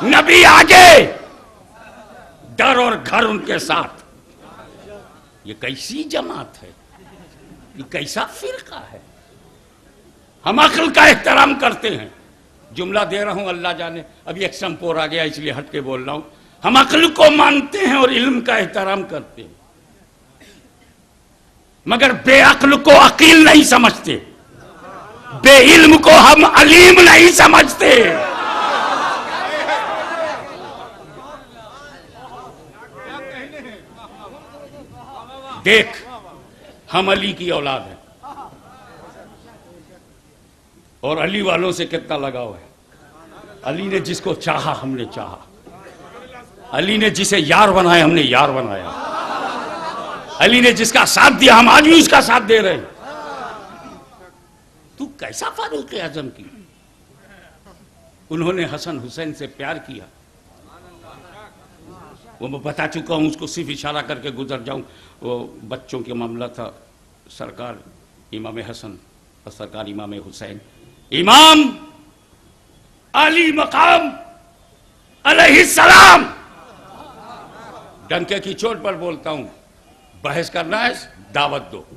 नबी आगे, डर और घर उनके साथ। ये कैसी जमात है, ये कैसा फिरका है? हम अक्ल का एहतराम करते हैं। जुमला दे रहा हूं, अल्लाह जाने, अभी एक संपोर आ गया इसलिए हट के बोल रहा हूं। हम अक्ल को मानते हैं और इल्म का एहतराम करते हैं, मगर बेअक्ल को अकील नहीं समझते, बेइल्म को हम अलीम नहीं समझते। देख, हम अली की औलाद हैं और अली वालों से कितना लगाव है। अली ने जिसको चाहा हमने चाहा, अली ने जिसे यार बनाया हमने यार बनाया, अली ने जिसका साथ दिया हम आज भी उसका साथ दे रहे हैं। तू कैसा फारूक आजम की? उन्होंने हसन हुसैन से प्यार किया, वो मैं बता चुका हूं, उसको सिर्फ इशारा करके गुजर जाऊं। वो बच्चों के मामला था, सरकार इमाम हसन और सरकार इमाम हुसैन, इमाम अली मकाम अलैहिस्सलाम। डंके की चोट पर बोलता हूं, बहस करना है दावत दो।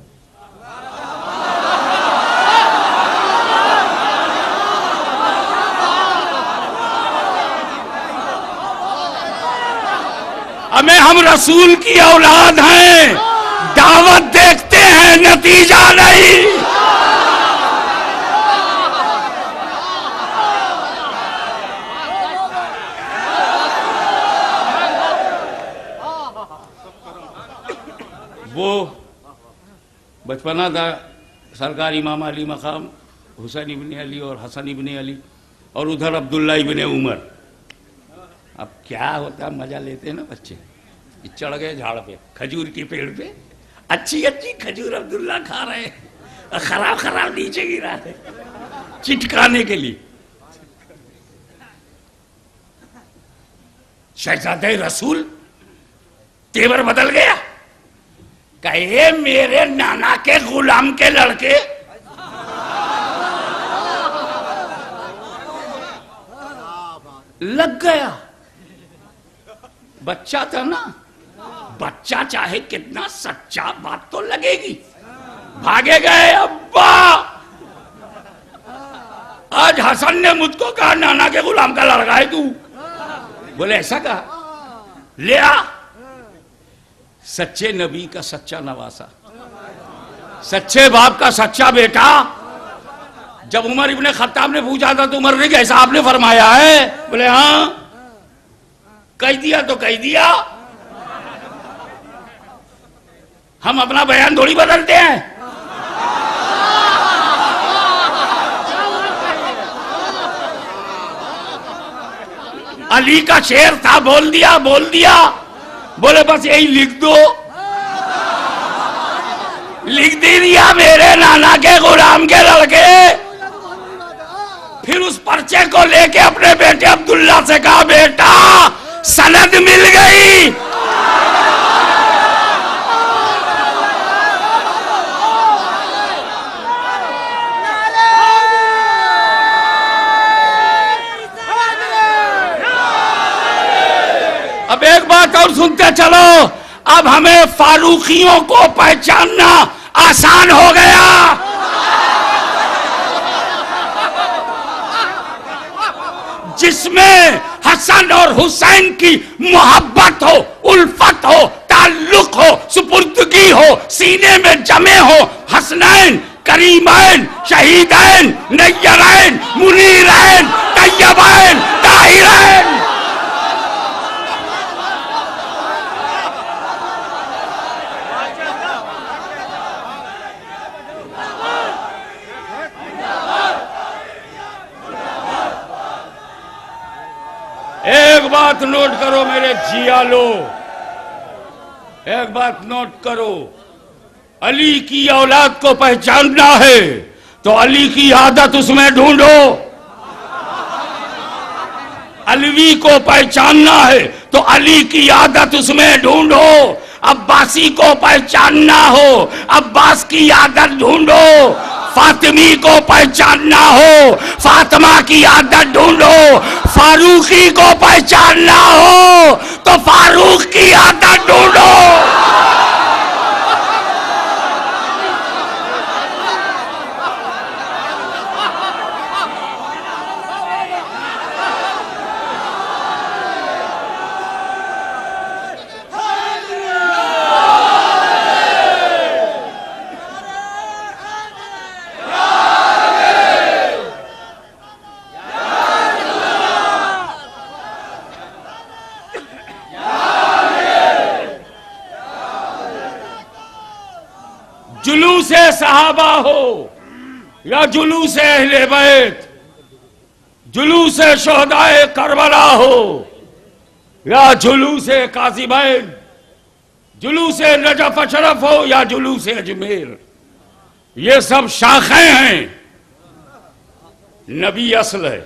हमें, हम रसूल की औलाद हैं, दावत देखते हैं, नतीजा नहीं। वो बचपना था, सरकार इमाम अली मकाम हुसैन इब्ने अली और हसन इब्ने अली, और उधर अब्दुल्ला इब्ने उमर। अब क्या होता, मजा लेते हैं ना बच्चे। चढ़ गए झाड़ पे, खजूर की पेड़ पे, अच्छी अच्छी खजूर अब्दुल्ला खा रहे हैं, खराब खराब नीचे गिरा है चिटकाने के लिए। शहजादे रसूल तेवर बदल गया, कहे मेरे नाना के गुलाम के लड़के लग गया। बच्चा था ना, बच्चा चाहे कितना सच्चा, बात तो लगेगी। भागे गए, अब्बा आज हसन ने मुझको कहा नाना के गुलाम का लड़का है तू। बोले ऐसा कहा, ले आ। सच्चे नबी का सच्चा नवासा, सच्चे बाप का सच्चा बेटा। जब उमर इब्ने खत्ताब ने पूछा था तो उमर ने कैसा आपने फरमाया है? बोले हाँ, कह दिया तो कह दिया। हम अपना बयान थोड़ी बदलते हैं। अली का शेर था, बोल दिया बोल दिया। बोले बस यही लिख दो, लिख दे दिया, मेरे नाना के गुलाम के लड़के। फिर उस पर्चे को लेके अपने बेटे अब्दुल्ला से कहा, बेटा सनद मिल गई। अब एक बात और सुनते चलो, अब हमें फारूकियों को पहचानना आसान हो गया। जिसमें हसन और हुसैन की मोहब्बत हो, उल्फत हो, ताल्लुक हो, सुपुर्दगी हो, सीने में जमे हो, हसनैन, करीमैन, शहीदैन, नय्यरैन, मुनीरैन, तय्यबैन, ताहिरैन। एक बात नोट करो मेरे जियालो, एक बात नोट करो, अली की औलाद को पहचानना है तो अली की आदत उसमें ढूंढो। अलवी को पहचानना है तो अली की आदत उसमें ढूंढो। अब्बासी को पहचानना हो, अब्बास की आदत ढूंढो। फातिमी को पहचानना हो, फातिमा की आदत ढूंढो। फारूकी को पहचानना हो तो फारूक की आदत ढूंढो। जुलूस सहाबा हो या जुलूस अहले बैत, जुलूस शोहदाए करबला हो या जुलूस कासिमैन, जुलूस नजफ अशरफ हो या जुलूस अजमेर, ये सब शाखें हैं, नबी असल है।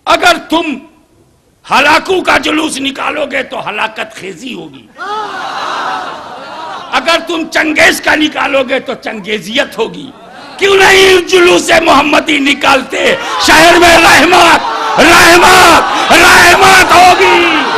अगर तुम हलाकू का जुलूस निकालोगे तो हलाकत खेजी होगी, अगर तुम चंगेज का निकालोगे तो चंगेजियत होगी। क्यों नहीं जुलूस मोहम्मदी निकालते? शहर में रहमत रहमत रहमत होगी।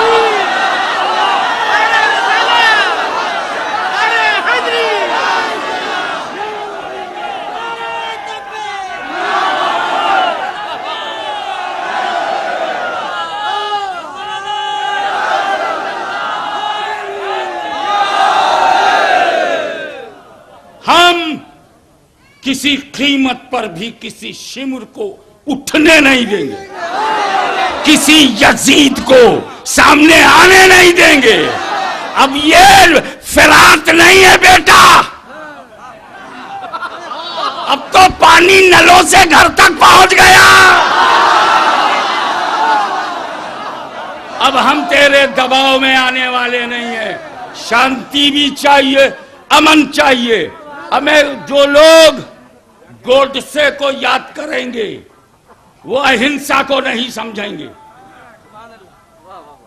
हम किसी कीमत पर भी किसी शिमर को उठने नहीं देंगे, किसी यजीद को सामने आने नहीं देंगे। अब ये फिरात नहीं है बेटा, अब तो पानी नलों से घर तक पहुंच गया। अब हम तेरे दबाव में आने वाले नहीं है। शांति भी चाहिए, अमन चाहिए। हमें जो लोग गोडसे को याद करेंगे वो अहिंसा को नहीं समझेंगे,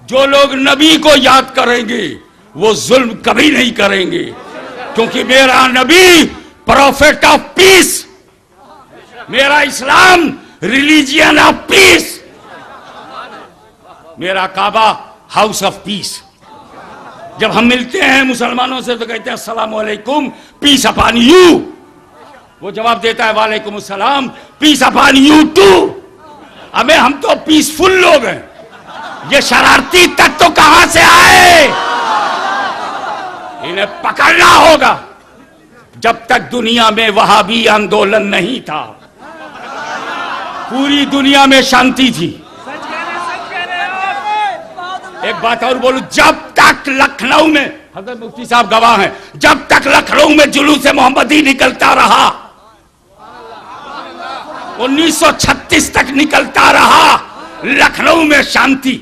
जो लोग नबी को याद करेंगे वो जुल्म कभी नहीं करेंगे, क्योंकि मेरा नबी प्रोफेट ऑफ पीस, मेरा इस्लाम रिलीजियन ऑफ पीस, मेरा काबा हाउस ऑफ पीस। जब हम मिलते हैं मुसलमानों से तो कहते हैं अस्सलाम वालेकुम, पीस अपॉन यू। वो जवाब देता है वालेकुम अस्सलाम, पीस अपॉन यू टू। हम तो पीसफुल लोग हैं। ये शरारती तत्व तो कहां से आए? इन्हें पकड़ना होगा। जब तक दुनिया में वहाबी आंदोलन नहीं था, पूरी दुनिया में शांति थी। एक बात और बोलूं, जब तक लखनऊ में, हजरत मुफ्ती साहब गवाह हैं, जब तक लखनऊ में जुलूस मोहम्मदी निकलता रहा, 1936 तक निकलता रहा, लखनऊ में शांति,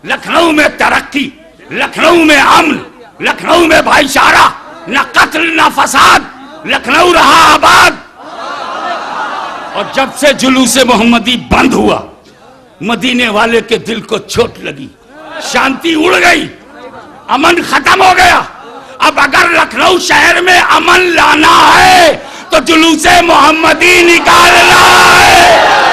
लखनऊ में तरक्की, लखनऊ में अमन, लखनऊ में भाईचारा, न कत्ल न फसाद, लखनऊ रहा आबाद। और जब से जुलूस मोहम्मदी बंद हुआ, मदीने वाले के दिल को चोट लगी, शांति उड़ गई, अमन खत्म हो गया। अब अगर लखनऊ शहर में अमन लाना है तो जुलूस मोहम्मदी निकालना है।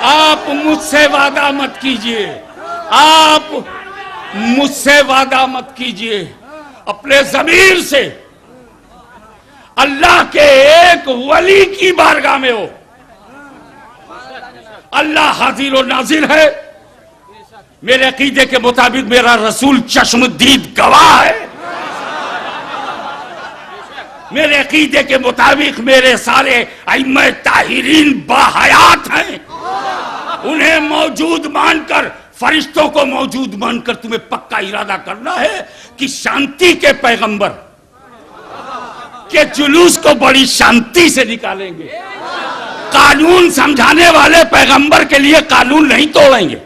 आप मुझसे वादा मत कीजिए, आप मुझसे वादा मत कीजिए। अपने ज़मीर से अल्लाह के एक वली की बारगाह में हो। अल्लाह हाजिर और नाजिर है। मेरे अकीदे के मुताबिक मेरा रसूल चश्मदीद गवाह है। मेरे अकीदे के मुताबिक मेरे सारे अइम्मा ताहिरीन बाहयात हैं। उन्हें मौजूद मानकर, फरिश्तों को मौजूद मानकर तुम्हें पक्का इरादा करना है कि शांति के पैगंबर के जुलूस को बड़ी शांति से निकालेंगे। कानून समझाने वाले पैगंबर के लिए कानून नहीं तोड़ेंगे।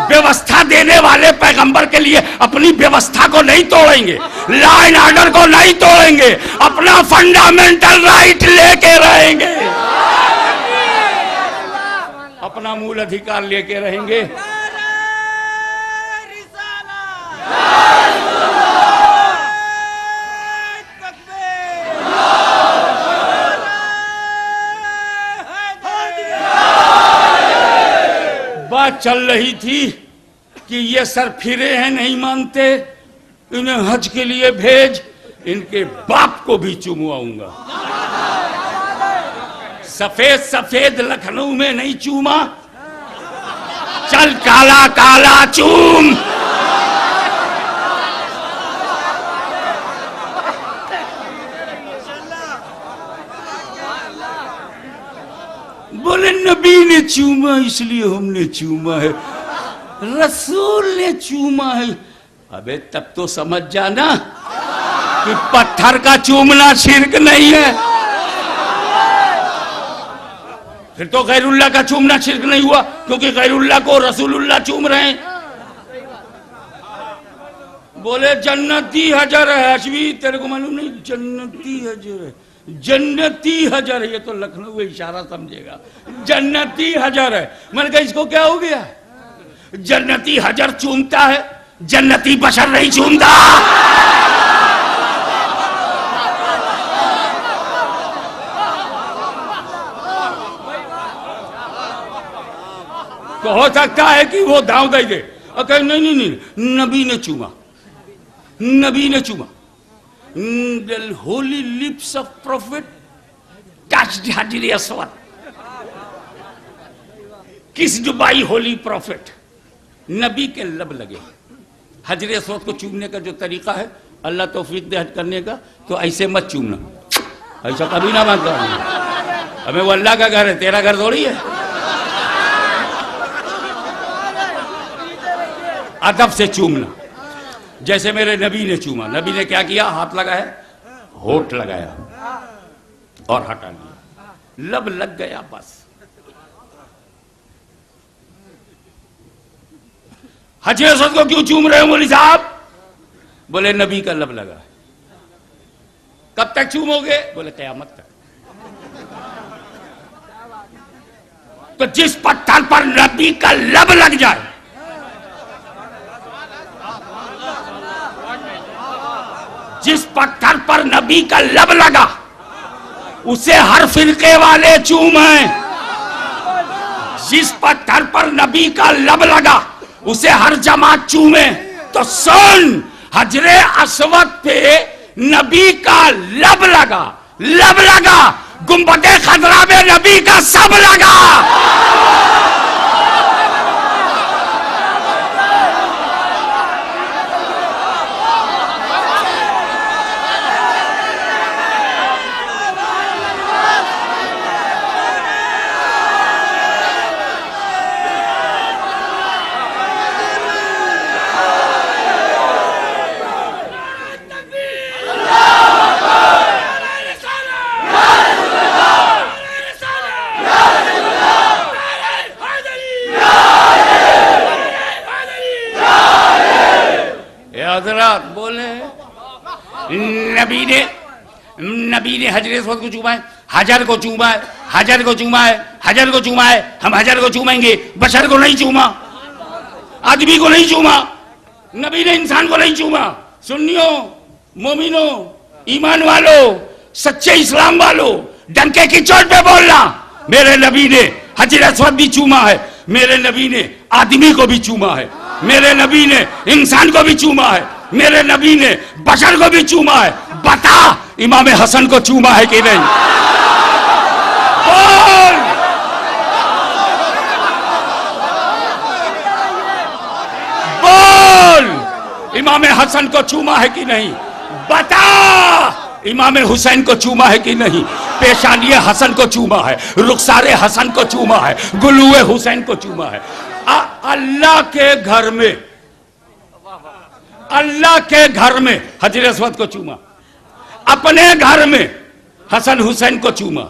व्यवस्था देने वाले पैगंबर के लिए अपनी व्यवस्था को नहीं तोड़ेंगे, लॉ एंड ऑर्डर को नहीं तोड़ेंगे, अपना फंडामेंटल राइट लेके रहेंगे, अपना मूल अधिकार लेके रहेंगे। बात चल रही थी कि ये सर फिरे हैं, नहीं मानते, इन्हें हज के लिए भेज, इनके बाप को भी चूमवाऊंगा। सफेद सफेद लखनऊ में नहीं चूमा, चल काला काला चूम। बोले नबी ने चूमा इसलिए हमने चूमा है, रसूल ने चूमा है। अबे तब तो समझ जाना कि पत्थर का चूमना शिर्क नहीं है, फिर तो गैरुल्लाह का चूमना शिर्क नहीं हुआ, क्योंकि गैरुल्लाह को रसूलुल्लाह चूम रहे हैं। बोले जन्नती हजर है, हजवी तेरे को मालूम नहीं, जन्नती हजर है, जन्नती हजर है, ये तो लखनऊ में इशारा समझेगा, जन्नती हजर है। मैंने कहा इसको क्या हो गया, जन्नती हजर चूमता है, जन्नती बशर नहीं चूमता। तो हो सकता है कि वो दाव दे दे और कहे नहीं नहीं नहीं, नबी ने चूमा, नबी ने चूमा। The holy lips of prophet touched Hajar Aswad, kissed by holy prophet। नबी के लब लगे। हजर अस्वद को चूमने का जो तरीका है, अल्लाह तौफीक दे हज करने का, तो ऐसे मत चूमना, ऐसा कभी ना मानता हूं। हमें वो अल्लाह का घर है, तेरा घर थोड़ी है। अदब से चूमना, जैसे मेरे नबी ने चूमा। नबी ने क्या किया, हाथ लगाया, होठ लगाया और हटा लिया, लब लग गया बस। हजर अस्वद को क्यों चूम रहे हो मौलवी साहब? बोले नबी का लब लगा। कब तक चूमोगे? बोले क़यामत तक। तो जिस पत्थर पर नबी का लब लग जाए, जिस पत्थर पर नबी का लब लगा, उसे हर फिरके वाले चूमे। जिस पत्थर पर नबी का लब लगा, उसे हर जमात चूमे। तो सुन, हजरे अस्वद पे नबी का लब लगा, लब लगा, गुंबदे खदरा में नबी का सब लगा। हजरत बोले नबी ने हजर अस्वद को चूमा है, हजर को चूमा है, हजर को चूमा है, हजर को चूमा है, हम हजर को चूमेंगे, बशर को नहीं चूमा, आदमी को नहीं चूमा, नबी ने इंसान को नहीं चूमा। सुन्नियों, मोमिनो, ईमान वालों, सच्चे इस्लाम वालों, डंके की चोट पे बोलना, मेरे नबी ने हजर अस्वद भी चूमा है, मेरे नबी ने आदमी को भी चूमा है, मेरे नबी ने इंसान को भी चूमा है, मेरे नबी ने बशर को भी चूमा है। बता, इमाम हसन को चूमा है कि नहीं? बोल, बोल, इमाम हसन को चूमा है कि नहीं? बता, इमाम हुसैन को चूमा है कि नहीं? पेशानी हसन को चूमा है, रुखसारे हसन को चूमा है, गुलुए हुसैन को चूमा है। अल्लाह के घर में, अल्लाह के घर में हजर अस्वद को चूमा, अपने घर में हसन हुसैन को चूमा,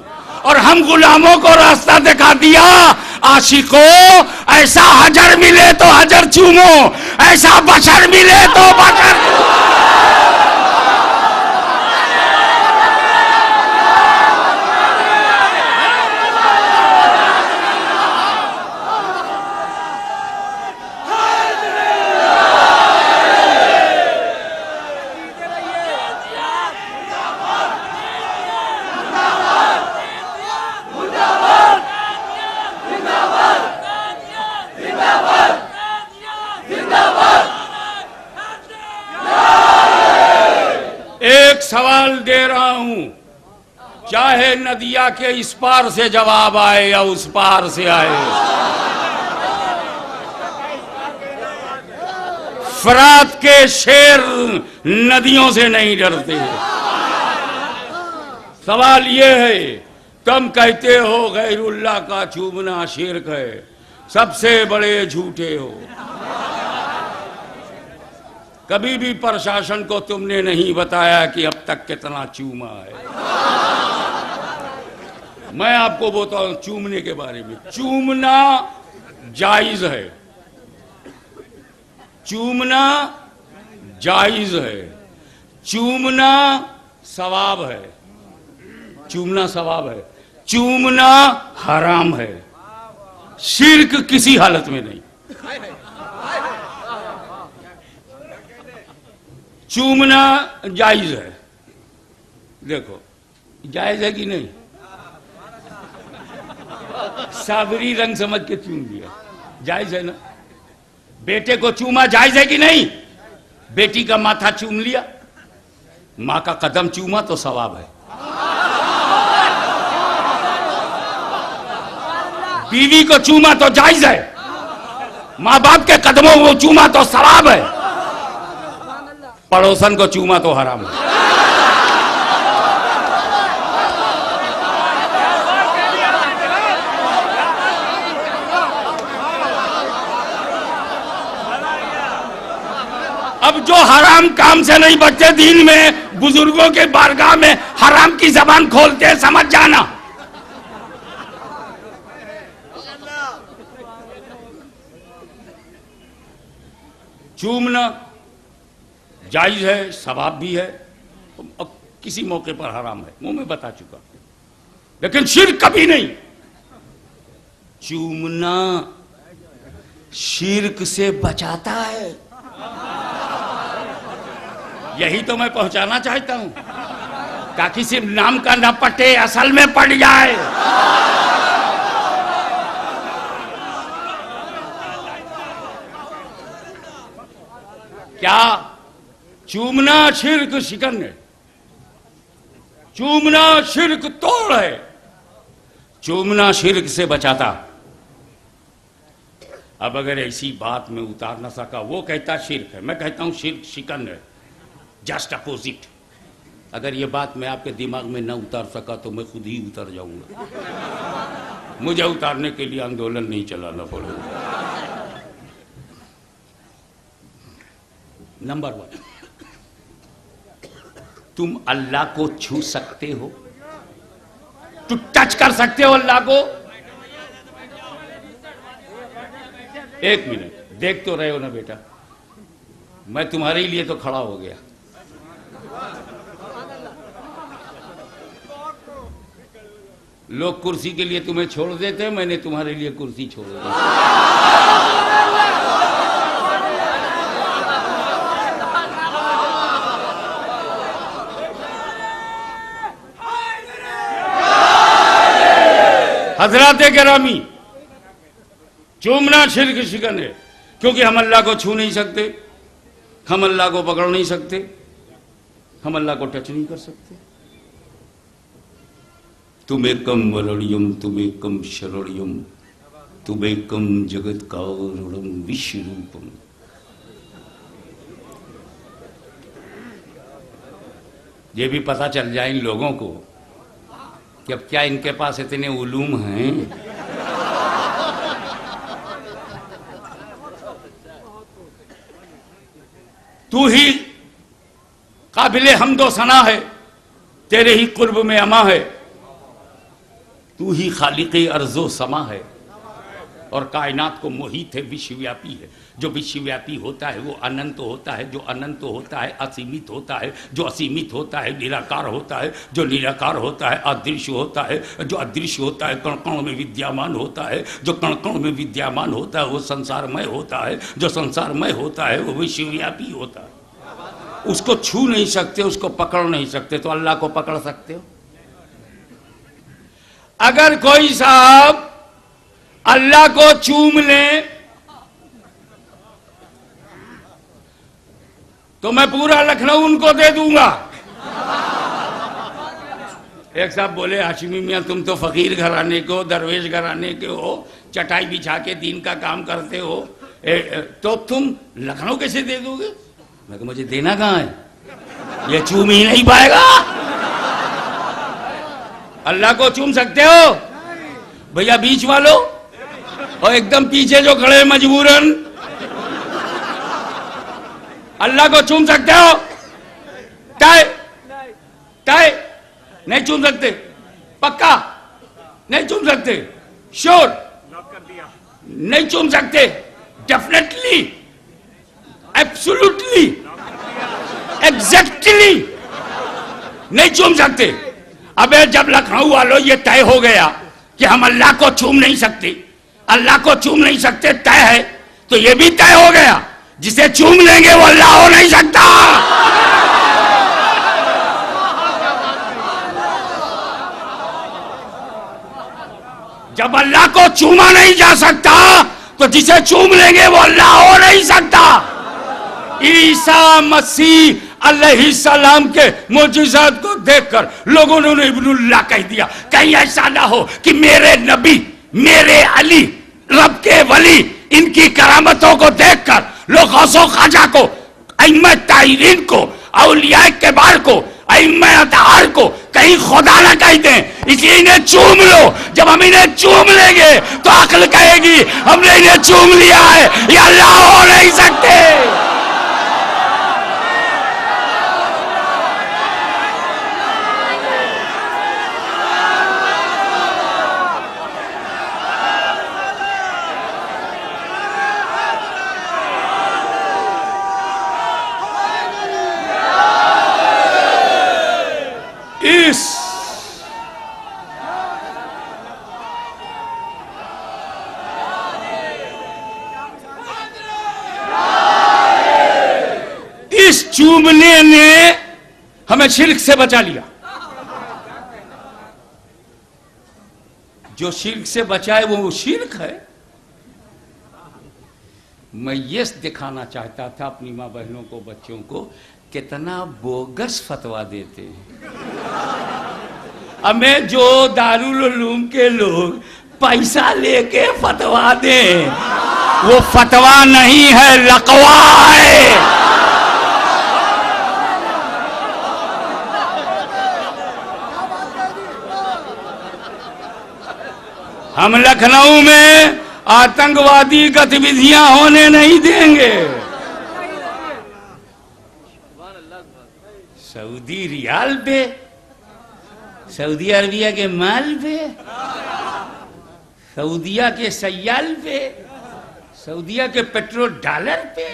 और हम गुलामों को रास्ता दिखा दिया। आशिकों, ऐसा हजर मिले तो हजर चूमो, ऐसा बशर मिले तो बशर। एक सवाल दे रहा हूं, चाहे नदिया के इस पार से जवाब आए या उस पार से आए, फरात के शेर नदियों से नहीं डरते। सवाल ये है, तुम कहते हो गैरुल्लाह का चूमना शिर्क है, सबसे बड़े झूठे हो। कभी भी प्रशासन को तुमने नहीं बताया कि अब तक कितना चूमा है। मैं आपको बताऊं चूमने के बारे में, चूमना जायज है, चूमना जायज है, चूमना सवाब है, चूमना सवाब है, चूमना हराम है, शिर्क किसी हालत में नहीं। चूमना जायज है, देखो जायज है कि नहीं? साबरी रंग समझ के चूम लिया, जायज है ना? बेटे को चूमा जायज है कि नहीं? बेटी का माथा चूम लिया, मां का कदम चूमा तो सवाब है। बीवी को चूमा तो जायज है, मां बाप के कदमों को चूमा तो सवाब है, पड़ोसन को चूमा तो हराम है। अब जो हराम काम से नहीं बचते, दीन में बुजुर्गों के बारगाह में हराम की जबान खोलते हैं, समझ जाना। चूमना जायज है, सवाब भी है, अब किसी मौके पर हराम है, मुंह में बता चुका, लेकिन शिर्क कभी नहीं। चूमना शिर्क से बचाता है, यही तो मैं पहुंचाना चाहता हूं, ताकि सिर्फ नाम का न पटे, असल में पड़ जाए। क्या चूमना शिर्क शिकन है, चूमना शिर्क तोड़ है, चूमना शिर्क से बचाता। अब अगर ऐसी बात में उतार ना सका, वो कहता शिर्क है, मैं कहता हूं शिर्क शिकन है, जस्ट अपोजिट। अगर ये बात मैं आपके दिमाग में न उतार सका तो मैं खुद ही उतर जाऊंगा, मुझे उतारने के लिए आंदोलन नहीं चलाना पड़ेगा। नंबर 1, तुम अल्लाह को छू सकते हो, तू टच कर सकते हो अल्लाह को? एक मिनट, देख तो रहे हो ना बेटा, मैं तुम्हारे लिए तो खड़ा हो गया। लोग कुर्सी के लिए तुम्हें छोड़ देते, मैंने तुम्हारे लिए कुर्सी छोड़ दी। हजराते गिरामी, चूमना शिर्क शिकन है, क्योंकि हम अल्लाह को छू नहीं सकते, हम अल्लाह को पकड़ नहीं सकते, हम अल्लाह को टच नहीं कर सकते। तुमेकम वरणियम तुमेकम शरणियम तुमेकम जगत कारणम विश्वरूपम। ये भी पता चल जाए इन लोगों को कि अब क्या इनके पास इतने उलूम हैं। तू ही काबिले हमदो सना है, तेरे ही कुर्ब में अमा है, तू ही खालिक़े अर्ज़ो समा है, और कायनात को मोहित है, विश्वव्यापी है। जो विश्वव्यापी होता है वो अनंत होता है, जो अनंत होता है असीमित होता है, जो असीमित होता है निराकार होता है, जो निराकार होता है अदृश्य होता है, जो अदृश्य होता है कण कण में विद्यमान होता है, जो कण कण में विद्यमान होता है वो संसारमय होता है, जो संसारमय होता है वो विश्वव्यापी होता है। उसको छू नहीं सकते, उसको पकड़ नहीं सकते, तो अल्लाह को पकड़ सकते हो? अगर कोई साहब अल्लाह को चूम ले तो मैं पूरा लखनऊ उनको दे दूंगा। एक साहब बोले, हाशिमी मियां तुम तो फकीर घराने के हो, दरवेश घराने के हो, चटाई बिछा के दीन का काम करते हो, तो तुम लखनऊ कैसे दे दोगे? मैं कहा मुझे देना कहां है, ये चूम ही नहीं पाएगा। अल्लाह को चूम सकते हो भैया बीच वालों, और एकदम पीछे जो खड़े मजबूरन, अल्लाह को चूम सकते हो? टाई टाई नहीं चूम सकते, पक्का नहीं चूम सकते, श्योर नहीं चूम सकते, डेफिनेटली, एब्सोल्युटली, एग्जैक्टली नहीं चूम सकते। अबे जब लखनऊ वालों ये तय हो गया कि हम अल्लाह को चूम नहीं सकते, अल्लाह को चूम नहीं सकते तय है, तो ये भी तय हो गया जिसे चूम लेंगे वो अल्लाह हो नहीं सकता। जब अल्लाह को चूमा नहीं जा सकता तो जिसे चूम लेंगे वो अल्लाह हो नहीं सकता। ईसा मसीह अलैहिस्सलाम के मोजिज़ात को देखकर लोगों ने इब्नुल्लाह कह दिया। कहीं ऐसा ना हो कि मेरे नबी, मेरे अली, रब के वली, इनकी करामतों को देखकर लोग गौसो ख्वाजा को, अइम्मा ताहिरीन को, औलिया किबार को, अइम्मा अतहार को कहीं खुदा ना कह दें, इसलिए इन्हें चूम लो। जब हम इन्हें चूम लेंगे तो अक्ल कहेगी हमने इन्हें चूम लिया है, ये अल्लाह हो नहीं सकते। इस चूमने ने हमें शिर्क से बचा लिया। जो शिर्क से बचाए वो शिर्क है। मैं ये दिखाना चाहता था अपनी माँ बहनों को, बच्चों को, कितना बोगस फतवा देते हैं। हमें जो दारुल उलूम के लोग पैसा लेके फतवा दें, वो फतवा नहीं है, लकवा है। हम लखनऊ में आतंकवादी गतिविधियां होने नहीं देंगे। सऊदी रियाल पे, सऊदी अरबिया के माल पे, सऊदिया के सयाल पे, सऊदिया के पेट्रोल डॉलर पे।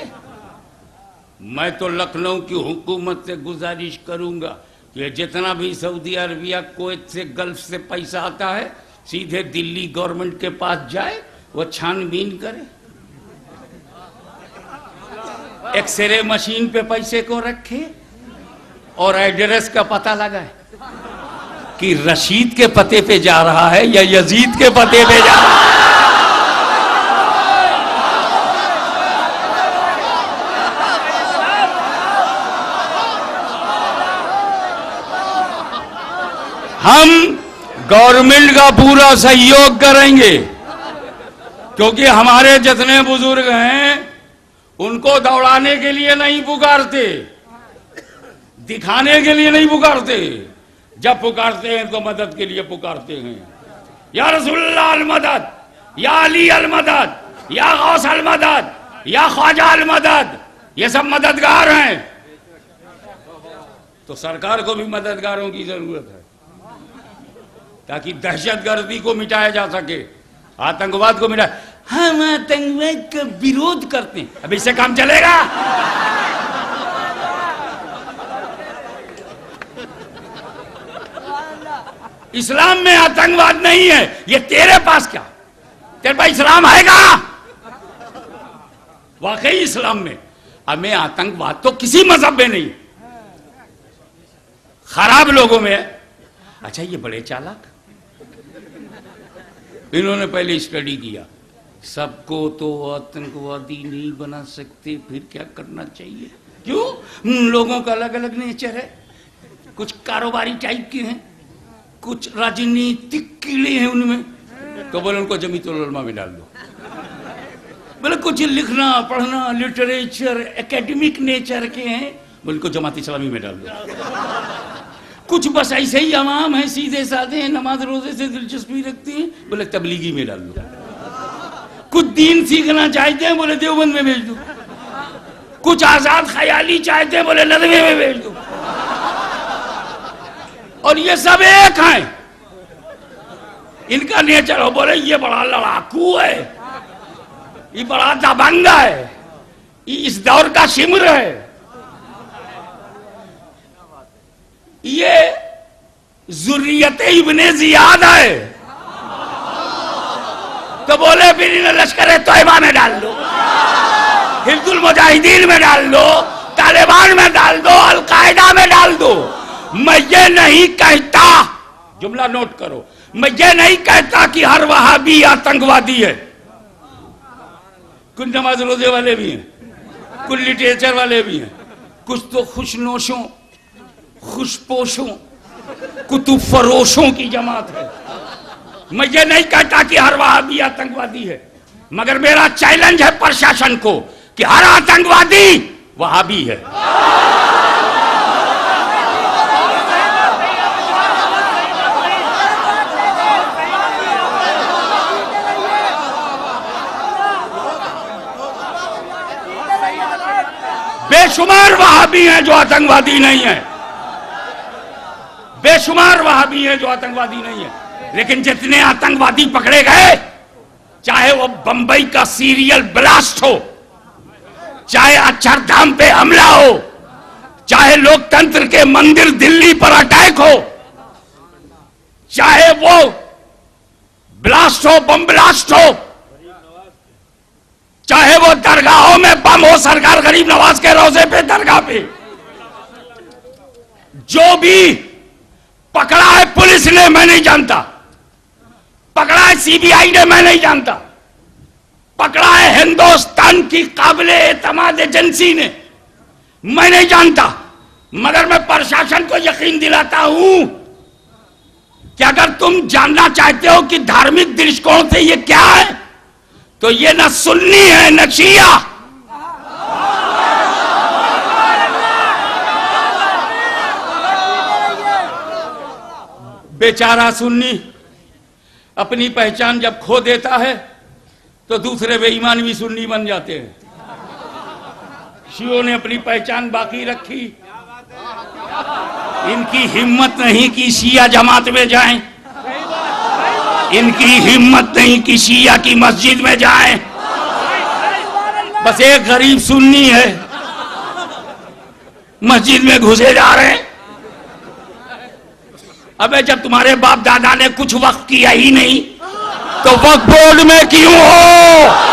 मैं तो लखनऊ की हुकूमत से गुजारिश करूंगा कि जितना भी सऊदी अरबिया, कुवैत से, गल्फ से पैसा आता है सीधे दिल्ली गवर्नमेंट के पास जाए, वो छानबीन करे, एक्सरे मशीन पे पैसे को रखे और एड्रेस का पता लगाए कि रशीद के पते पे जा रहा है या यजीद के पते पे जा रहा है। हम गवर्नमेंट का पूरा सहयोग करेंगे, क्योंकि हमारे जितने बुजुर्ग हैं उनको दौड़ाने के लिए नहीं पुकारते, दिखाने के लिए नहीं पुकारते। जब पुकारते हैं तो मदद के लिए पुकारते हैं। या रसूलुल्लाह अल मदद, या अली अल मदद, या गौस अल मदद, या ख्वाजा अल मदद, ये सब मददगार हैं। तो सरकार को भी मददगारों की जरूरत है ताकि दहशतगर्दी को मिटाया जा सके, आतंकवाद को मिटाया। हम आतंकवाद का विरोध करते हैं। अब इससे काम चलेगा? इस्लाम में आतंकवाद नहीं है, ये तेरे पास क्या? तेरे पास इस्लाम है कहां? वाकई इस्लाम में हमें आतंकवाद तो किसी मजहब में नहीं, खराब लोगों में है। अच्छा, ये बड़े चालाक, इन्होंने पहले स्टडी किया, सबको तो आतंकवादी नहीं बना सकते, फिर क्या करना चाहिए? क्यों? लोगों का अलग अलग नेचर है, कुछ कारोबारी टाइप के हैं, कुछ राजनीतिक कीड़े हैं उनमें, तो बोले उनको जमीयतुल उलमा में डाल दो। बोले कुछ लिखना पढ़ना लिटरेचर एकेडमिक नेचर के हैं, बोले उनको जमात इस्लामी में डाल दो। कुछ बस ऐसे ही अवाम है, सीधे साधे हैं, नमाज रोजे से दिलचस्पी रखती हैं, बोले तबलीगी में डाल दो। कुछ दीन सीखना चाहते हैं, बोले देवबंद में भेज दो। कुछ आजाद ख्याली चाहते हैं, बोले नदवे में भेज दो। और ये सब एक हैं, इनका नेचर हो, बोले ये बड़ा लड़ाकू है, ये बड़ा दबंग है, ये इस दौर का शिमर है, ये जुर्रियत इब्ने जियाद है, तो बोले फिर इन्हें लश्कर तैयबा में डाल दो, हिजबुल मुजाहिदीन में डाल दो, तालिबान में डाल दो, अल-कायदा में डाल दो। मैं ये नहीं कहता, जुमला नोट करो, मैं ये नहीं कहता कि हर वहाबी आतंकवादी है। कुछ नमाज रोजे वाले भी हैं, कुछ लिटरेचर वाले भी हैं, कुछ तो खुशनोशों खुशपोशों कुतुब फरोशों की जमात है। मैं ये नहीं कहता कि हर वहाबी आतंकवादी है, मगर मेरा चैलेंज है प्रशासन को कि हर आतंकवादी वहाबी है। बेशुमार वहाबी हैं जो आतंकवादी नहीं है, बेशुमार वहाबी हैं जो आतंकवादी नहीं है, लेकिन जितने आतंकवादी पकड़े गए, चाहे वो बंबई का सीरियल ब्लास्ट हो, चाहे अक्षरधाम पे हमला हो, चाहे लोकतंत्र के मंदिर दिल्ली पर अटैक हो, चाहे वो ब्लास्ट हो, बम ब्लास्ट हो, चाहे वो दरगाहों में बम हो, सरकार गरीब नवाज के रोजे पे दरगाह पे, जो भी पकड़ा है पुलिस ने मैं नहीं जानता, पकड़ा है सीबीआई ने मैं नहीं जानता, पकड़ा है हिंदुस्तान की काबिले एतमाद एजेंसी ने मैं नहीं जानता, मगर मैं प्रशासन को यकीन दिलाता हूं कि अगर तुम जानना चाहते हो कि धार्मिक दृष्टिकोण से ये क्या है, तो ये न सुन्नी है न शिया, बेचारा सुन्नी अपनी पहचान जब खो देता है तो दूसरे बेईमान भी सुन्नी बन जाते हैं। शियों ने अपनी पहचान बाकी रखी, इनकी हिम्मत नहीं कि शिया जमात में जाएं, इनकी हिम्मत नहीं कि शिया की मस्जिद में जाएं। बस एक गरीब सुन्नी है, मस्जिद में घुसे जा रहे हैं। अबे जब तुम्हारे बाप दादा ने कुछ वक्त किया ही नहीं तो वक्फ बोर्ड में क्यों हो?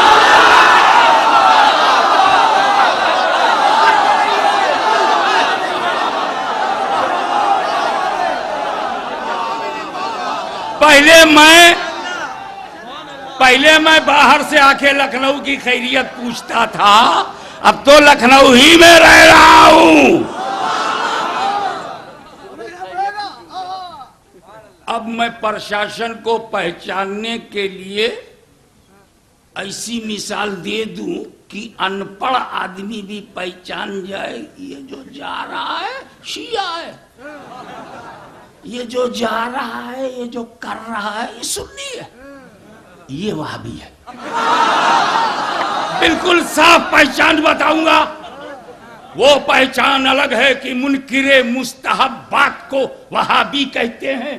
पहले मैं बाहर से आके लखनऊ की खैरियत पूछता था, अब तो लखनऊ ही में रह रहा हूं। अब मैं प्रशासन को पहचानने के लिए ऐसी मिसाल दे दूं कि अनपढ़ आदमी भी पहचान जाए, ये जो जा रहा है शिया है, ये जो जा रहा है, ये जो कर रहा है ये सुन्नी है, ये वहाबी है। बिल्कुल साफ पहचान बताऊंगा। वो पहचान अलग है कि मुनकिरे मुस्तहब बात को वहाबी कहते हैं,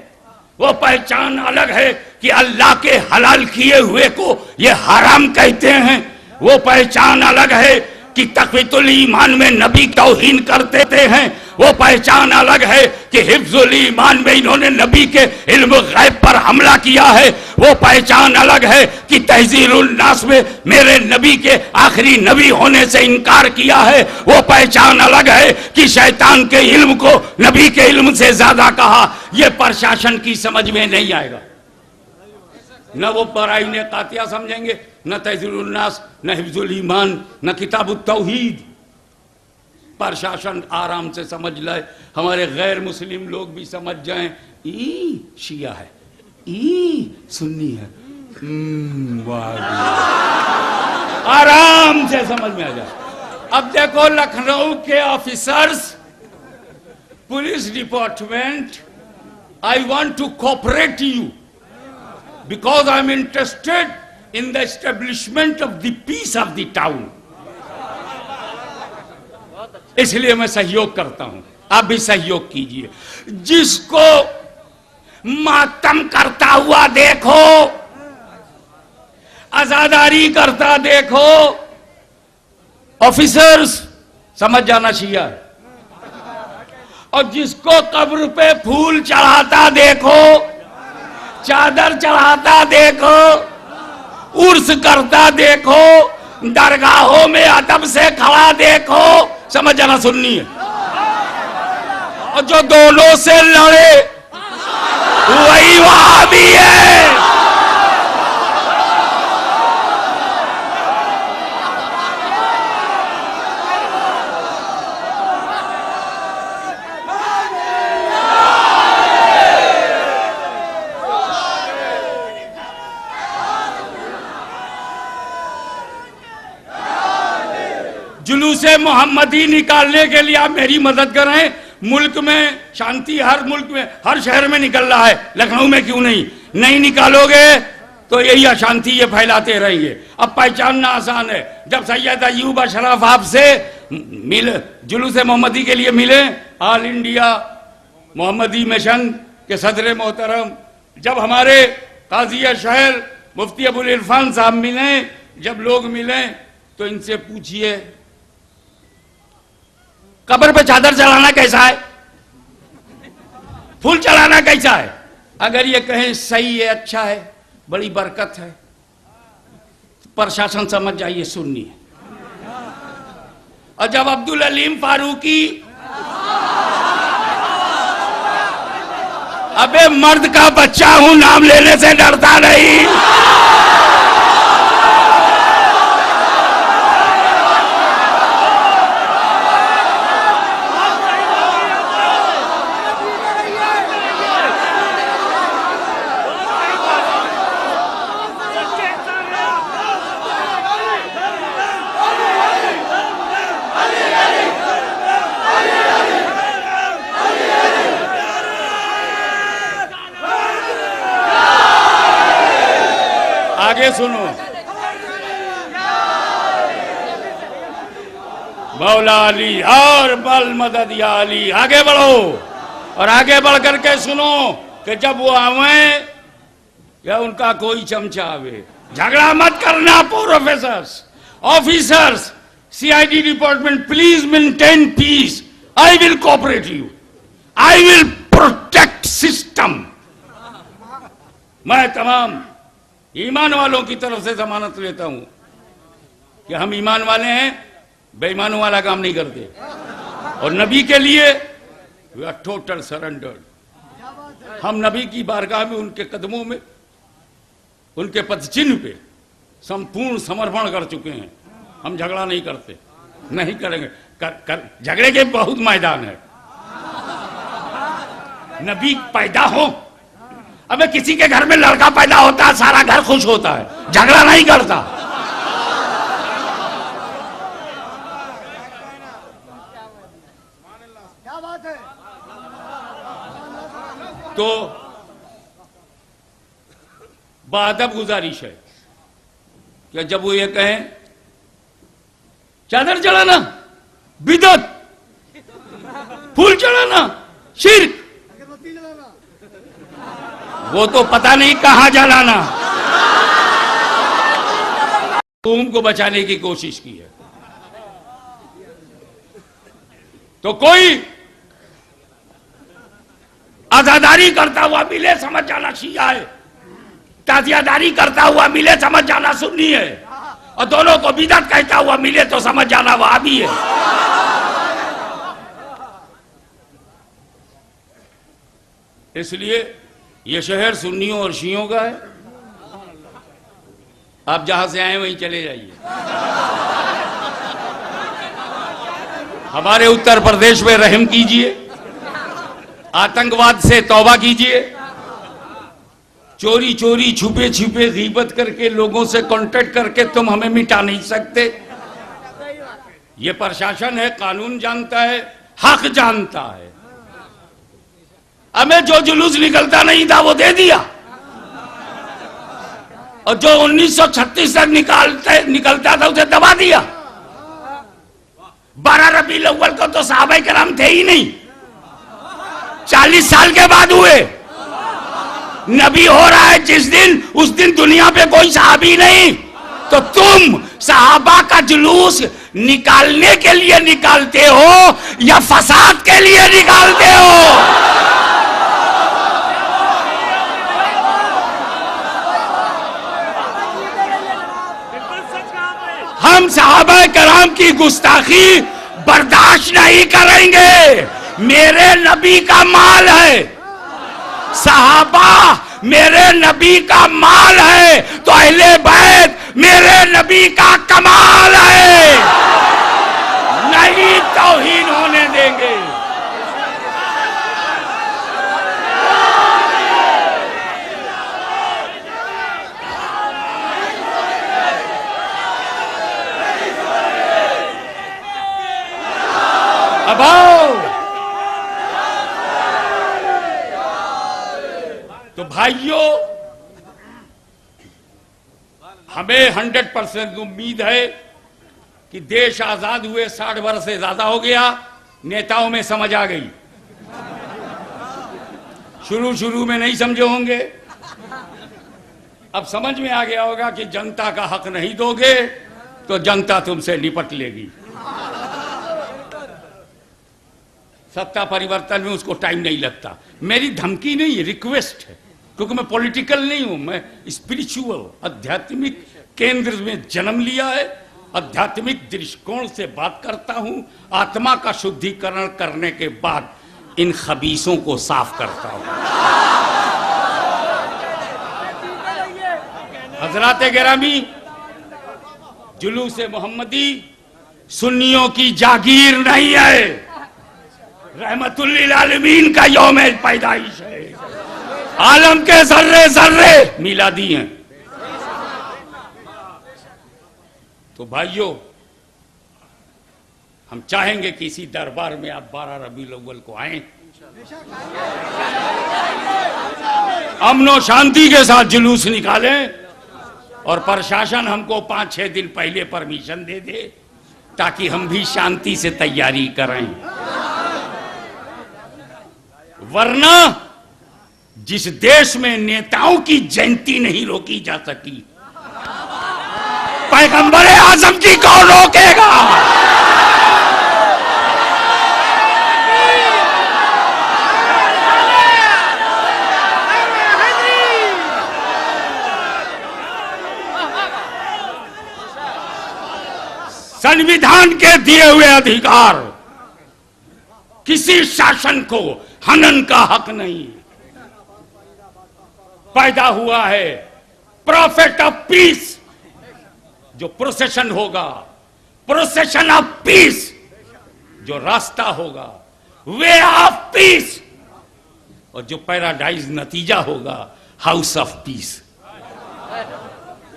वो पहचान अलग है कि अल्लाह के हलाल किए हुए को ये हराम कहते हैं। वो पहचान अलग है कि तक़वीतुल ईमान में नबी तौहीन करते हैं। वो पहचान अलग है कि हिफ्जुल ईमान में इन्होंने नबी के इल्म गैब पर हमला किया है। वो पहचान अलग है कि तहज़ीरुल नास में मेरे नबी के आखिरी नबी होने से इनकार किया है। वो पहचान अलग है कि शैतान के इल्म को नबी के इल्म से ज्यादा कहा। ये प्रशासन की समझ में नहीं आएगा। न वो बराई ने कातिया समझेंगे, न तहज़ीरुल नास, न हिफ्जुल ईमान, न किताबुत तौहीद। प्रशासन आराम से समझ ले, हमारे गैर मुस्लिम लोग भी समझ जाएं, ई शिया है, ई सुन्नी है, आराम से समझ में आ जाए। अब देखो लखनऊ के officers, police department, I want to cooperate you because I am interested in the establishment of the peace of the town. इसलिए मैं सहयोग करता हूं, आप भी सहयोग कीजिए। जिसको मातम करता हुआ देखो, आजादारी करता देखो, ऑफिसर्स समझ जाना चाहिए। और जिसको कब्र पे फूल चढ़ाता देखो, चादर चढ़ाता देखो, उर्स करता देखो, दरगाहों में अदब से खड़ा देखो, समझ जाना सुन्नी है। और जो दोनों से लड़े वही वहाबी है। जुलूसे मोहम्मदी निकालने के लिए आप मेरी मदद करें। मुल्क में शांति, हर मुल्क में, हर शहर में निकल रहा है, लखनऊ में क्यों नहीं निकालोगे तो यही अशांति ये फैलाते रहेंगे। अब पहचानना आसान है। जब सैयद अयूब अशरफ आपसे मिले, जुलूसे मोहम्मदी के लिए मिले, ऑल इंडिया मोहम्मदी मिशन के सदर मोहतरम, जब हमारे काजी शहर मुफ्ती अबुल इरफान साहब मिले, जब लोग मिले तो इनसे पूछिए कब्र पे चादर चढ़ाना कैसा है, फूल चढ़ाना कैसा है। अगर ये कहें सही है, अच्छा है, बड़ी बरकत है, प्रशासन समझ जाइए सुन्नी है। और जब अब्दुल अलीम फारूकी, अबे मर्द का बच्चा हूं, नाम लेने से डरता नहीं। आगे सुनो, मौला अली और बल मदद या अली। आगे बढ़ो और आगे बढ़ करके सुनो कि जब वो आवे या उनका कोई चमचा आवे, झगड़ा मत करना। Professors, officers, CID department, please maintain piece. I will cooperate you, I will protect system. मैं तमाम ईमान वालों की तरफ से जमानत लेता हूं कि हम ईमान वाले हैं, बेईमानों वाला काम नहीं करते। और नबी के लिए वी आर टोटल सरेंडर्ड। हम नबी की बारगाह में, उनके कदमों में, उनके पदचिन्ह पे संपूर्ण समर्पण कर चुके हैं। हम झगड़ा नहीं करते, नहीं करेंगे। झगड़े के बहुत मैदान है। नबी पैदा हो, अबे किसी के घर में लड़का पैदा होता है, सारा घर खुश होता है, झगड़ा नहीं करता। क्या बात है। तो बादब गुजारिश है कि जब वो ये कहें चादर चढ़ाना बिदअत, फूल चढ़ाना शिर्क, वो तो पता नहीं कहां जलाना। कौम को बचाने की कोशिश की है। तो कोई आजादारी करता हुआ मिले समझ जाना शिया है, ताजियादारी करता हुआ मिले समझ जाना सुन्नी है, और दोनों को बिदअत कहता हुआ मिले तो समझ जाना वहाबी है। इसलिए ये शहर सुन्नियों और शियों का है। आप जहां से आए वहीं चले जाइए। हमारे उत्तर प्रदेश में रहम कीजिए, आतंकवाद से तौबा कीजिए। चोरी चोरी छुपे छुपे गीबत करके लोगों से कांटेक्ट करके तुम हमें मिटा नहीं सकते। ये प्रशासन है, कानून जानता है, हक जानता है। हमें जो जुलूस निकलता नहीं था वो दे दिया, और जो 1936 तक निकलता था उसे दबा दिया। 12 रबीउल अव्वल को तो सहाबा किराम थे ही नहीं, 40 साल के बाद हुए। नबी हो रहा है जिस दिन, उस दिन दुनिया पे कोई सहाबी नहीं। तो तुम सहाबा का जुलूस निकालने के लिए निकालते हो या फसाद के लिए निकालते हो? हम सहाबा कराम की गुस्ताखी बर्दाश्त नहीं करेंगे। मेरे नबी का माल है, सहाबा मेरे नबी का माल है, तो अहले बैत मेरे नबी का कमाल है। नहीं तौहीन होने देंगे। अब आओ तो भाइयों, हमें 100% उम्मीद है कि देश आजाद हुए 60 वर्ष से ज्यादा हो गया। नेताओं में समझ आ गई। शुरू में नहीं समझे होंगे, अब समझ में आ गया होगा कि जनता का हक नहीं दोगे तो जनता तुमसे निपट लेगी। सत्ता परिवर्तन में उसको टाइम नहीं लगता। मेरी धमकी नहीं है, रिक्वेस्ट है, क्योंकि मैं पॉलिटिकल नहीं हूं, मैं स्पिरिचुअल आध्यात्मिक केंद्र में जन्म लिया है। आध्यात्मिक दृष्टिकोण से बात करता हूं। आत्मा का शुद्धिकरण करने के बाद इन खबीसों को साफ करता हूं। हजरात गिरामी, जुलूस मोहम्मदी सुन्नियों की जागीर नहीं है, रहमतुल लिल आलमीन का यौम पैदाइश है। आलम के जर्रे जर्रे मिलादी हैं। तो भाइयों, हम चाहेंगे कि इसी दरबार में आप 12 रबीउल अव्वल को आए, अमन और शांति के साथ जुलूस निकालें, और प्रशासन हमको 5-6 दिन पहले परमिशन दे दे ताकि हम भी शांति से तैयारी करें। वरना जिस देश में नेताओं की जयंती नहीं रोकी जा सकी, पैगंबर आजम की कौन रोकेगा? संविधान के दिए हुए अधिकार किसी शासन को हनन का हक नहीं। पैदा हुआ है प्रॉफिट ऑफ पीस, जो प्रोसेशन होगा, प्रोसेशन ऑफ पीस, जो रास्ता होगा, वे ऑफ पीस, और जो पैराडाइज नतीजा होगा, house of peace.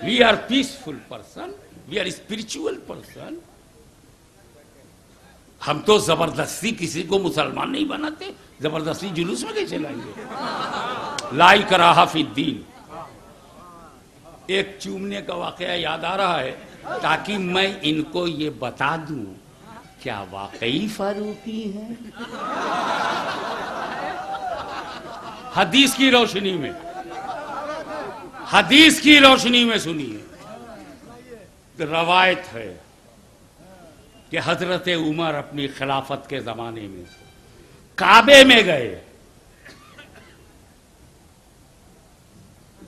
We are peaceful person, we are spiritual person. हम तो जबरदस्ती किसी को मुसलमान नहीं बनाते, जबरदस्ती जुलूस में कैसे लाएंगे? ला इकराहा फिद्दीन। एक चूमने का वाकया याद आ रहा है, ताकि मैं इनको ये बता दूं क्या वाकई फारूकी है। हदीस की रोशनी में हदीस की रोशनी में सुनिए। रवायत है कि हजरत उमर अपनी खिलाफत के जमाने में काबे में गए,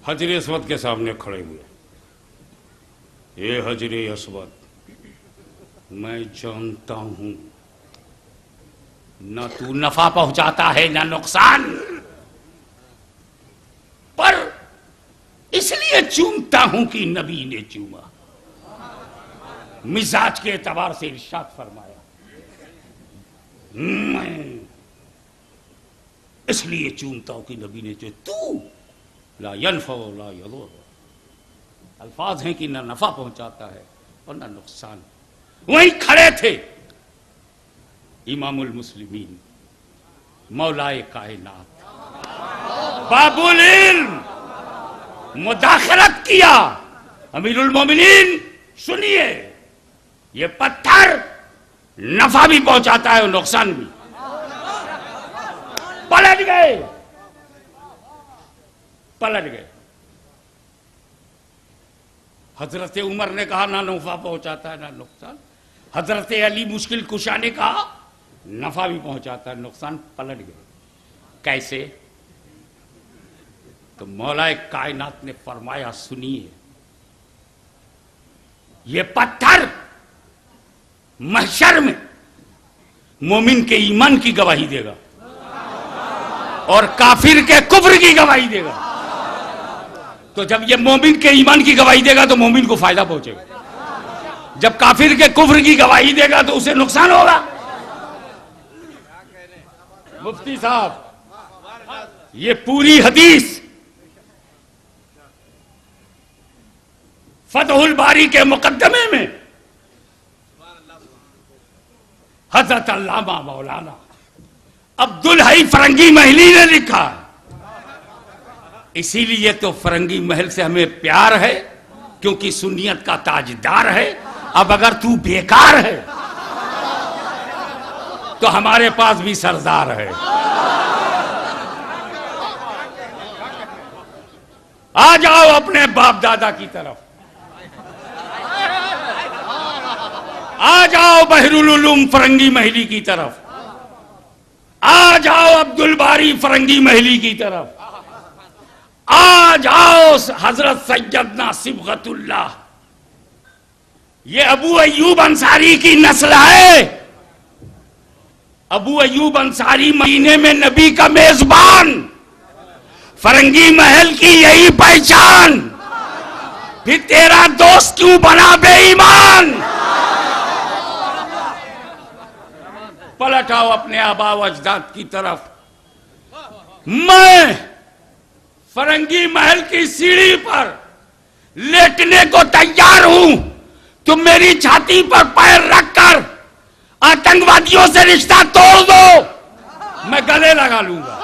हजर अस्वद के सामने खड़े हुए। ये हजर अस्वद, मैं जानता हूं न तू नफा पहुंचाता है न नुकसान, पर इसलिए चूमता हूं कि नबी ने चूमा। मिजाज के एतबार से इरशाद फरमाया, मैं इसलिए चूमता हूं कि नबी ने चूमा। तू ला यनफा ला यदुर, अल्फाज हैं कि न नफा पहुंचाता है और न नुकसान। वहीं खड़े थे इमामुल मुस्लिमीन मौलाए कायनात बाबुल इल्म, मुदाखलत किया। अमीरुल मोमिनीन सुनिए, ये पत्थर नफा भी पहुंचाता है और नुकसान भी। पलट गए, पलट गए। हजरत उमर ने कहा ना नफा पहुंचाता है ना नुकसान। हजरत अली मुश्किल कुशा ने कहा नफा भी पहुंचाता है नुकसान। पलट गए। कैसे? तो मौलाए कायनात ने फरमाया, सुनिए, ये पत्थर महशर में मोमिन के ईमान की गवाही देगा और काफिर के कुफ्र की गवाही देगा। तो जब ये मोमिन के ईमान की गवाही देगा तो मोमिन को फायदा पहुंचेगा, जब काफिर के कुफ्र की गवाही देगा तो उसे नुकसान होगा। मुफ्ती साहब, ये पूरी हदीस फतहुल बारी के मुकद्दमे में हजरत अल्लामा मौलाना अब्दुल हई फरंगी महली ने लिखा। इसीलिए तो फरंगी महल से हमें प्यार है, क्योंकि सुन्नियत का ताजदार है। अब अगर तू बेकार है तो हमारे पास भी सरदार है। आ जाओ अपने बाप दादा की तरफ, आ जाओ बहरुल उलूम फरंगी महली की तरफ, आ जाओ अब्दुल बारी फरंगी महली की तरफ, आ जाओ हजरत सैयदना सिबगतुल्लाह। ये अबू अय्यूब अंसारी की नस्ल है। अबू अय्यूब अंसारी मदीने में नबी का मेजबान, फरंगी महल की यही पहचान। फिर तेरा दोस्त क्यों बना बेईमान? पलट आओ अपने आबा व अजदाद की तरफ। मैं फरंगी महल की सीढ़ी पर लेटने को तैयार हूं, तुम मेरी छाती पर पैर रखकर आतंकवादियों से रिश्ता तोड़ दो, मैं गले लगा लूंगा।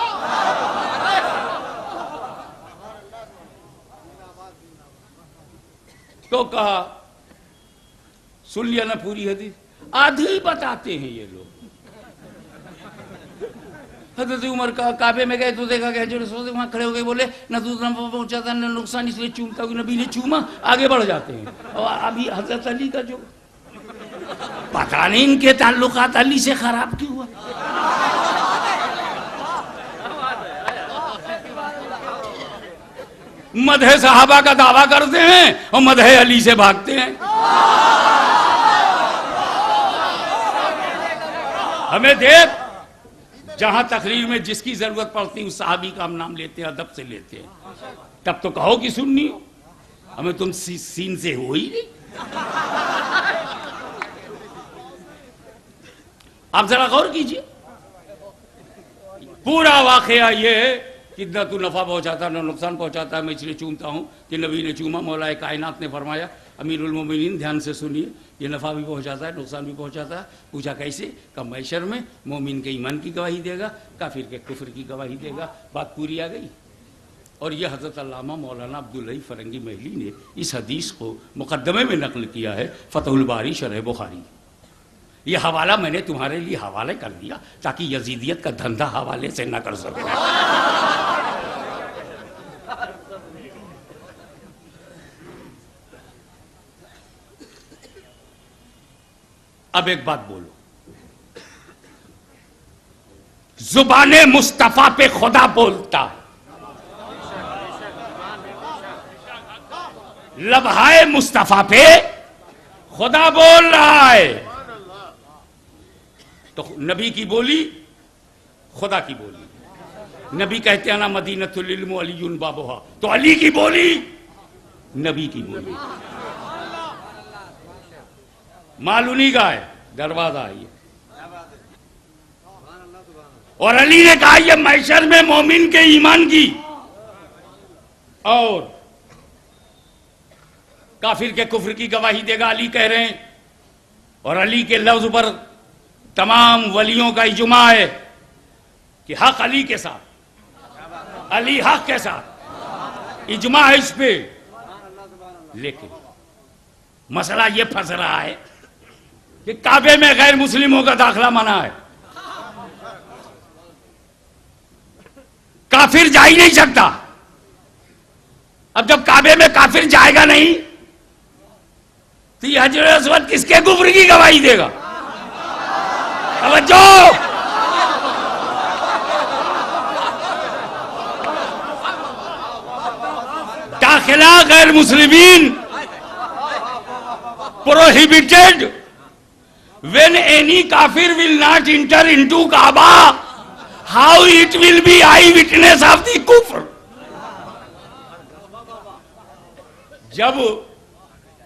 तो कहा, सुन लिया ना पूरी हदीस? आधी ही बताते हैं ये लोग। हजरत उमर का काबे में गए तो देखा गया जो वहां खड़े हो गए, बोले न दूसरा पहुंचा था न नुकसान, इसलिए चूमता हूं नबी ने चूमा। आगे बढ़ जाते हैं। और अभी हजरत अली का जो पता नहीं इनके ताल्लुकात अली से खराब क्यों हुआ। मदह सहाबा का दावा करते हैं और मदह अली से भागते हैं। हमें देख, जहां तकरीर में जिसकी जरूरत पड़ती है उस सहाबी का हम नाम लेते हैं, अदब से लेते हैं। तब तो कहो कि सुन्नी हो, हमें तुम सीन से हो ही नहीं। आप जरा गौर कीजिए, पूरा वाकया ये है कि न तू नफा पहुंचाता न नुकसान पहुंचाता है, मैं इसलिए चूमता हूं कि नबी ने चूमा। मौलाए कायनात ने फरमाया, अमीरुल मोमिनीन ध्यान से सुनिए, ये नफा भी पहुंचाता है नुकसान भी पहुंचाता है। पूछा कैसे? का मैशर में मोमिन के ईमान की गवाही देगा, काफिर के कुफ्र की गवाही देगा। बात पूरी आ गई। और यह हजरत अल्लामा मौलाना अब्दुल हई फरंगी महली ने इस हदीस को मुकद्दमे में नकल किया है, फतहुल बारी शरह बुखारी। यह हवाला मैंने तुम्हारे लिए हवाले कर दिया ताकि यजीदियत का धंधा हवाले से न कर सको। अब एक बात बोलो, जुबाने मुस्तफा पे खुदा बोलता है, लबहाए मुस्तफा पे खुदा बोल रहा है, तो नबी की बोली खुदा की बोली। नबी कहते हैं ना मदीनतुल इल्म अलीयुन बाबुहा, तो अली की बोली नबी की बोली। मालूनी का है दरवाजा है, और अली ने कहा यह मैशर में मोमिन के ईमान की और काफिर के कुफ्र की गवाही देगा। अली कह रहे हैं, और अली के लफ्ज पर तमाम वलियों का इजमा है कि हक अली के साथ, अली हक के साथ, इजमा है इस पे। लेकिन मसला यह फंस रहा है कि काबे में गैर मुस्लिमों का दाखिला मना है, काफिर जा ही नहीं सकता। अब जब काबे में काफिर जाएगा नहीं तो ये हजर अस्वद किसके कुफ्र की गवाही देगा? तवज्जो, दाखिला गैर मुस्लिमीन prohibited when any kafir will not enter into Kaaba, how it will be eyewitness of the kufr? जब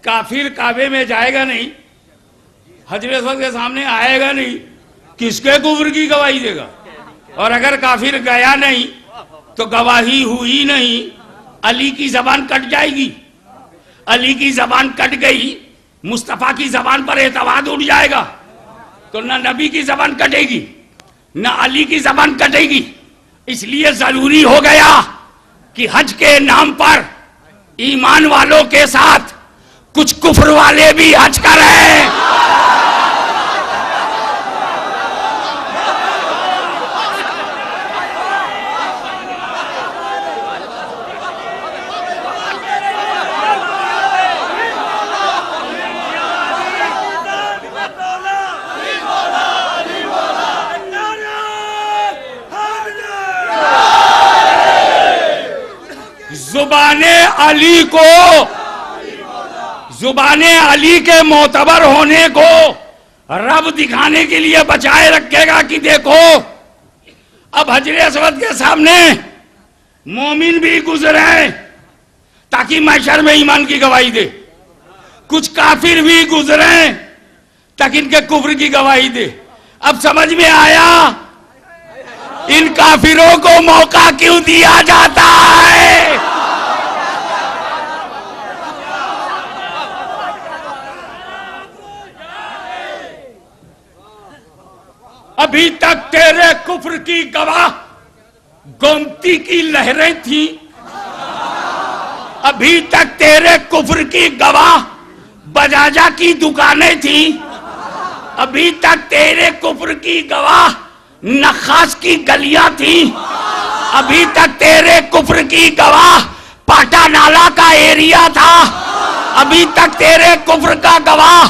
काफिर काबे में जाएगा नहीं, हजरत अस्वद के सामने आएगा नहीं, किसके कुफ्र की गवाही देगा? और अगर काफिर गया नहीं तो गवाही हुई नहीं, अली की जबान कट जाएगी। अली की जबान कट गई, मुस्तफा की जबान पर एतमाद उठ जाएगा, तो ना नबी की जबान कटेगी ना अली की जबान कटेगी। इसलिए जरूरी हो गया कि हज के नाम पर ईमान वालों के साथ कुछ कुफ्र वाले भी हज करें। जुबाने अली के मोतबर होने को रब दिखाने के लिए बचाए रखेगा कि देखो अब हजरे अस्वद के सामने मोमिन भी गुजरे ताकि मैशर में ईमान की गवाही दे, कुछ काफिर भी गुजरे ताकि इनके कुफ्र की गवाही दे। अब समझ में आया इन काफिरों को मौका क्यों दिया जाता है। अभी तक तेरे कुफ्र की गवाह गोमती की लहरें थी, अभी तक तेरे कुफ्र की गवाह बजाजा की दुकानें थी, अभी तक तेरे कुफ्र की गवाह नखास की गलियां थी, अभी तक तेरे कुफ्र की गवाह पाटा नाला का एरिया था, अभी तक तेरे कुफ्र का गवाह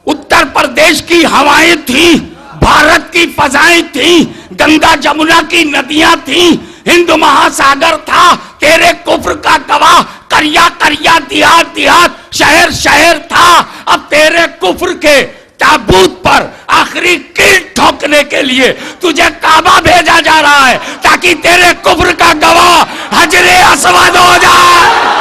उत्तर प्रदेश की हवाएं थी, भारत की फजाएं थी, गंगा जमुना की नदियां थी, हिंद महासागर था। तेरे कुफ्र का गवाह करिया करिया देहात देहात शहर शहर था। अब तेरे कुफ्र के ताबूत पर आखिरी कील ठोकने के लिए तुझे काबा भेजा जा रहा है ताकि तेरे कुफ्र का गवाह हजरे अस्वद हो जाए।